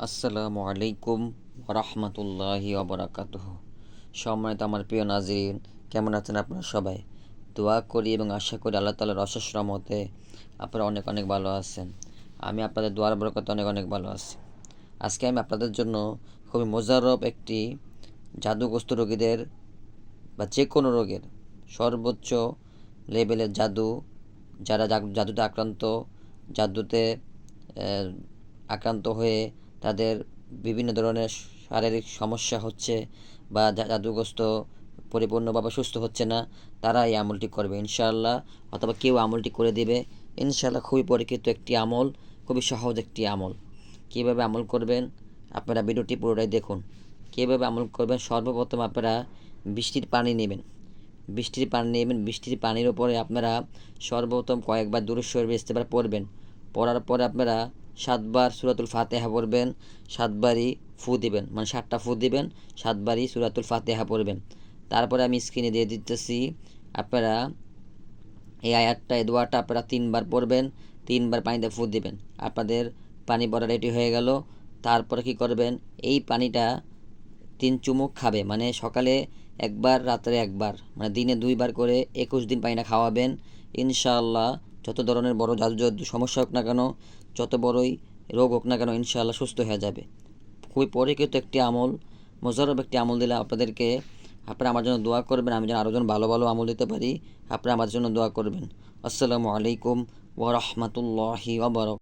আসসালামু আলাইকুম ওরহমতুল্লাহি ওবরাকাতুহু। সম্মানিত আমার প্রিয় নাজরিন, কেমন আছেন আপনারা সবাই? দোয়া করি এবং আশা করি আল্লাহ তাআলার অশেষ রহমতে আপনারা অনেক অনেক ভালো আছেন। আমি আপনাদের দোয়ার বরকতে অনেক অনেক ভালো আছি। আজকে আমি আপনাদের জন্য খুবই মোজাররব একটি জাদুগ্রস্ত রোগীদের বা যে কোনো রোগের সর্বোচ্চ লেভেলের জাদু, যারা জাদুতে জাদুতে আক্রান্ত হয়ে তাদের বিভিন্ন ধরনের শারীরিক সমস্যা হচ্ছে বা জাদুগ্রস্ত পরিপূর্ণভাবে সুস্থ হচ্ছে না, তারা এই আমলটি করবে ইনশাআল্লাহ, অথবা কেউ আমলটি করে দেবে ইনশাআল্লাহ। খুবই পরীক্ষিত একটি আমল, খুবই সহজ একটি আমল। কীভাবে আমল করবেন আপনারা ভিডিওটি পুরোটাই দেখুন। কীভাবে আমল করবেন, সর্বপ্রথম আপনারা বৃষ্টির পানি নেবেন। বৃষ্টির পানির উপরে আপনারা সর্বপ্রথম কয়েকবার দুরূদ শরীফ ইস্তেগফার পড়বেন। পড়ার পরে আপনারা 7 বার সূরাতুল ফাতিহা পড়বেন, 7 বারই ফু দিবেন, মানে 7টা ফু দিবেন, 7 বারই সূরাতুল ফাতিহা পড়বেন। তারপরে আমি স্ক্রিনে দিয়ে দিতেছি, আপনারা এই আয়াতটা, এই দোয়াটা আপনারা 3 বার পড়বেন, 3 বার পানিতে ফু দিবেন। আপনাদের পানি পড়া রেডি হয়ে গেল। তারপরে কি করবেন, এই পানিটা 3 চুমুক খাবে, মানে সকালে একবার, রাত্রে একবার, মানে দিনে 2 বার করে 21 দিন পানিটা খাওয়াবেন ইনশাআল্লাহ। যত ধরনের বড় জাদু সমস্যা হোক না কেন, যত বড়ই রোগ হোক না কেন, ইনশাআল্লাহ সুস্থ হয়ে যাবে। খুবই পরীক্ষিত একটি আমল, মোজাররব একটি আমল দিলাম আপনাদেরকে। আপনারা আমার জন্য দোয়া করবেন, আমি যেন আরও যেন ভালো ভালো আমল দিতে পারি। আপনারা আমার জন্য দোয়া করবেন। আসসালামু আলাইকুম ওয়া রাহমাতুল্লাহি ওয়া বারাকাতুহু।